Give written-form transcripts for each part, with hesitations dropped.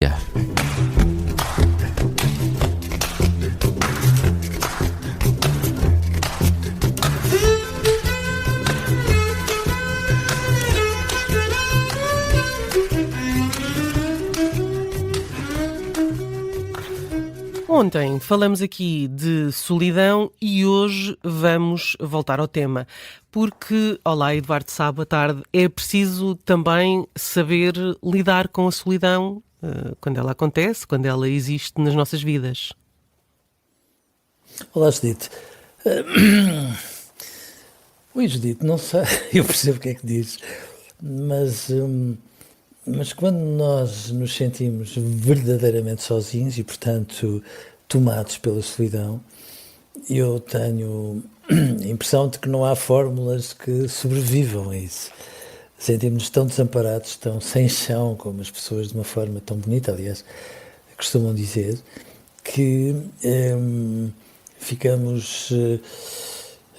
Yeah. Ontem falamos aqui de solidão e hoje vamos voltar ao tema. Porque, olá Eduardo Sá, boa tarde, é preciso também saber lidar com a solidão quando ela acontece, quando ela existe nas nossas vidas. Olá, Judite. Oi, Judite, não sei, eu percebo o que é que dizes, mas quando nós nos sentimos verdadeiramente sozinhos e, portanto, tomados pela solidão, eu tenho a impressão de que não há fórmulas que sobrevivam a isso. Sentimos-nos tão desamparados, tão sem chão, como as pessoas de uma forma tão bonita, aliás, costumam dizer, que ficamos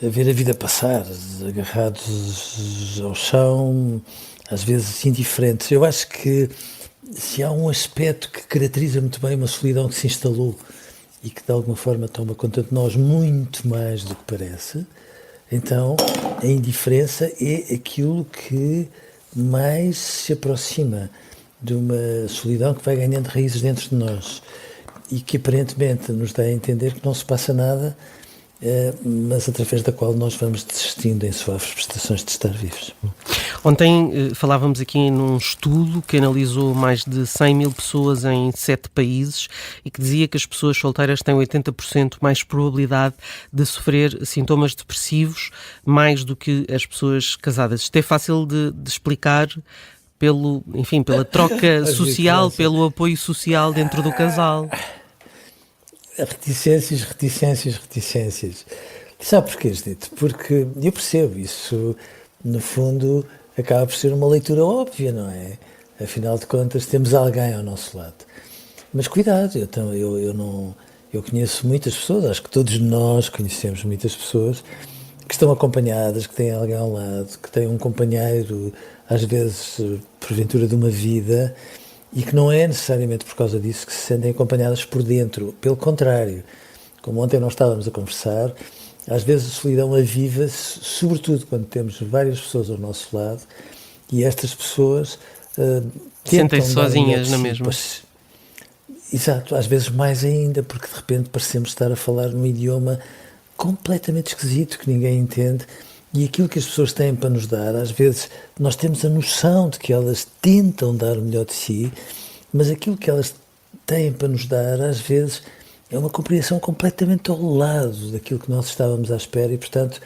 a ver a vida passar, agarrados ao chão, às vezes indiferentes. Eu acho que se há um aspecto que caracteriza muito bem uma solidão que se instalou e que de alguma forma toma conta de nós muito mais do que parece, então a indiferença é aquilo que mais se aproxima de uma solidão que vai ganhando raízes dentro de nós e que aparentemente nos dá a entender que não se passa nada, mas através da qual nós vamos desistindo em suaves prestações de estar vivos. Ontem falávamos aqui num estudo que analisou mais de 100 mil pessoas em 7 países e que dizia que as pessoas solteiras têm 80% mais probabilidade de sofrer sintomas depressivos, mais do que as pessoas casadas. Isto é fácil de explicar pela troca social, pelo apoio social dentro do casal. Reticências. Sabe porquê, Judite? Porque eu percebo isso, no fundo, acaba por ser uma leitura óbvia, não é? Afinal de contas, temos alguém ao nosso lado. Mas cuidado, eu conheço muitas pessoas, acho que todos nós conhecemos muitas pessoas que estão acompanhadas, que têm alguém ao lado, que têm um companheiro, às vezes, porventura, de uma vida, e que não é necessariamente por causa disso que se sentem acompanhadas por dentro. Pelo contrário, como ontem nós estávamos a conversar, às vezes a solidão aviva-se, sobretudo quando temos várias pessoas ao nosso lado, e estas pessoas sentem-se sozinhas na mesma. Exato, às vezes mais ainda, porque de repente parecemos estar a falar num idioma completamente esquisito, que ninguém entende, e aquilo que as pessoas têm para nos dar, às vezes nós temos a noção de que elas tentam dar o melhor de si, mas aquilo que elas têm para nos dar, às vezes, é uma compreensão completamente ao lado daquilo que nós estávamos à espera e, portanto,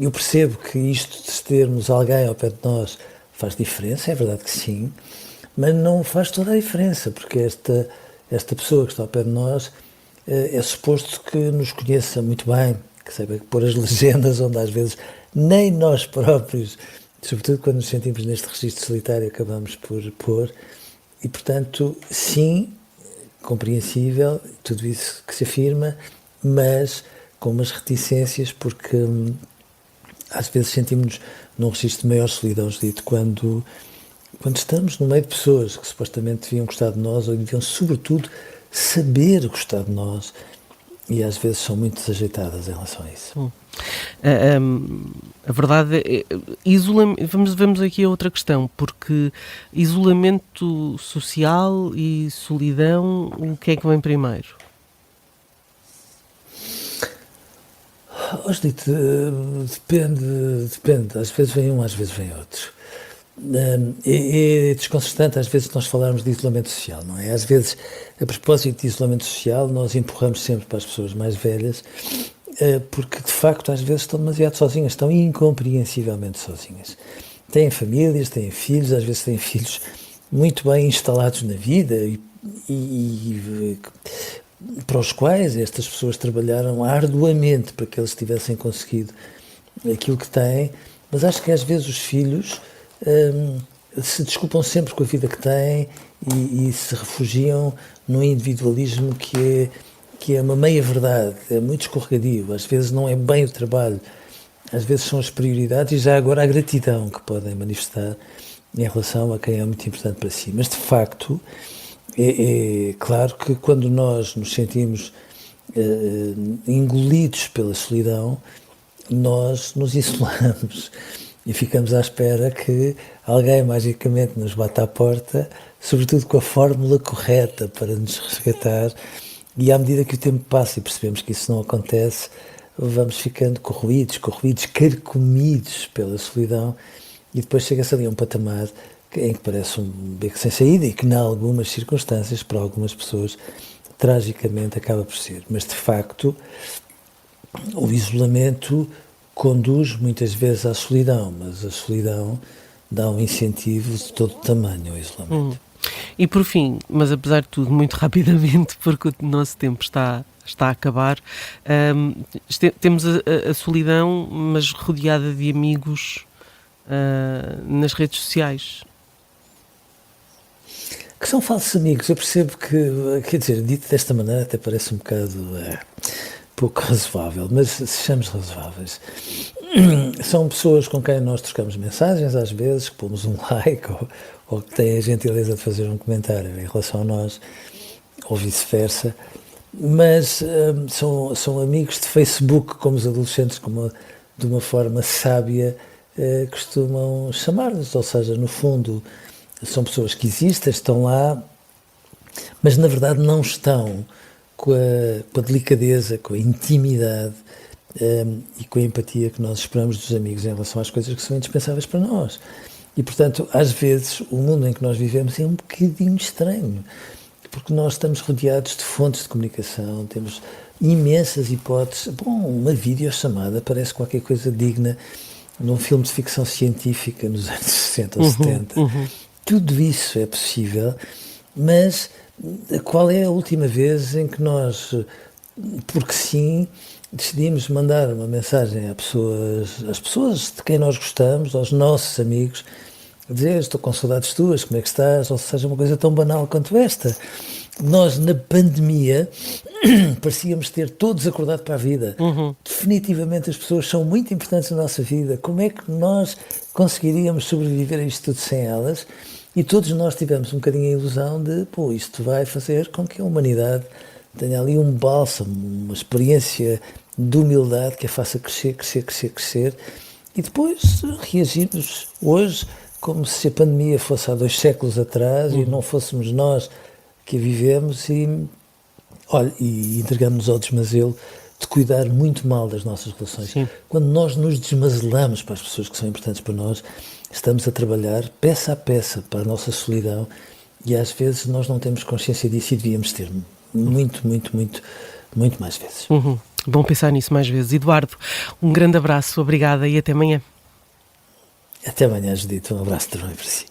eu percebo que isto de termos alguém ao pé de nós faz diferença, é verdade que sim, mas não faz toda a diferença, porque esta pessoa que está ao pé de nós é suposto que nos conheça muito bem, que saiba pôr as legendas onde às vezes nem nós próprios, sobretudo quando nos sentimos neste registro solitário, acabamos por pôr, e portanto, sim, compreensível, tudo isso que se afirma, mas com umas reticências, porque às vezes sentimos-nos num registro de maior solidão, dito, quando estamos no meio de pessoas que supostamente deviam gostar de nós, ou deviam, sobretudo, saber gostar de nós, e às vezes são muito desajeitadas em relação a isso. A verdade é, vamos aqui a outra questão, porque isolamento social e solidão, o que é que vem primeiro? Depende, às vezes vem um, às vezes vem outro. É desconcertante às vezes nós falarmos de isolamento social, não é? Às vezes, a propósito de isolamento social, nós empurramos sempre para as pessoas mais velhas, porque de facto às vezes estão demasiado sozinhas, estão incompreensivelmente sozinhas. Têm famílias, têm filhos, às vezes têm filhos muito bem instalados na vida e para os quais estas pessoas trabalharam arduamente para que eles tivessem conseguido aquilo que têm, mas acho que às vezes os filhos se desculpam sempre com a vida que têm e se refugiam num individualismo que é uma meia-verdade, é muito escorregadio, às vezes não é bem o trabalho, às vezes são as prioridades e já agora a gratidão que podem manifestar em relação a quem é muito importante para si. Mas, de facto, É claro que quando nós nos sentimos engolidos pela solidão, nós nos isolamos e ficamos à espera que alguém magicamente nos bata à porta, sobretudo com a fórmula correta para nos resgatar. E à medida que o tempo passa e percebemos que isso não acontece, vamos ficando corroídos, carcomidos pela solidão, e depois chega-se ali a um patamar em que parece um beco sem saída e que, em algumas circunstâncias, para algumas pessoas, tragicamente acaba por ser. Mas, de facto, o isolamento conduz muitas vezes à solidão, mas a solidão dá um incentivo de todo tamanho ao isolamento. E por fim, mas apesar de tudo, muito rapidamente, porque o nosso tempo está a acabar, temos a solidão, mas rodeada de amigos nas redes sociais. Que são falsos amigos. Eu percebo que, quer dizer, dito desta maneira até parece um bocado pouco razoável, mas sejamos razoáveis. São pessoas com quem nós trocamos mensagens, às vezes, que pomos um like ou que têm a gentileza de fazer um comentário em relação a nós, ou vice-versa, mas são amigos de Facebook, como os adolescentes, de uma forma sábia, costumam chamar-nos, ou seja, no fundo, são pessoas que existem, estão lá, mas na verdade não estão com a delicadeza, com a intimidade e com a empatia que nós esperamos dos amigos em relação às coisas que são indispensáveis para nós. E, portanto, às vezes, o mundo em que nós vivemos é um bocadinho estranho, porque nós estamos rodeados de fontes de comunicação, temos imensas hipóteses. Bom, uma videochamada parece qualquer coisa digna num filme de ficção científica nos anos 60 ou 70. Tudo isso é possível, mas qual é a última vez em que nós, porque sim, decidimos mandar uma mensagem às pessoas de quem nós gostamos, aos nossos amigos, dizer: estou com saudades tuas, como é que estás? Ou seja, uma coisa tão banal quanto esta. Nós, na pandemia, parecíamos ter todos acordado para a vida. Definitivamente as pessoas são muito importantes na nossa vida. Como é que nós conseguiríamos sobreviver a isto tudo sem elas? E todos nós tivemos um bocadinho a ilusão de, isto vai fazer com que a humanidade tenha ali um bálsamo, uma experiência de humildade que a faça crescer. E depois reagimos hoje como se a pandemia fosse há 2 séculos atrás e não fôssemos nós que a vivemos e entregamos-nos ao desmazelo de cuidar muito mal das nossas relações. Sim. Quando nós nos desmazelamos para as pessoas que são importantes para nós, estamos a trabalhar peça a peça para a nossa solidão e às vezes nós não temos consciência disso e devíamos ter muito mais vezes. Bom pensar nisso mais vezes. Eduardo, um grande abraço, obrigada e até amanhã. Até amanhã, Judito. Um abraço também para si.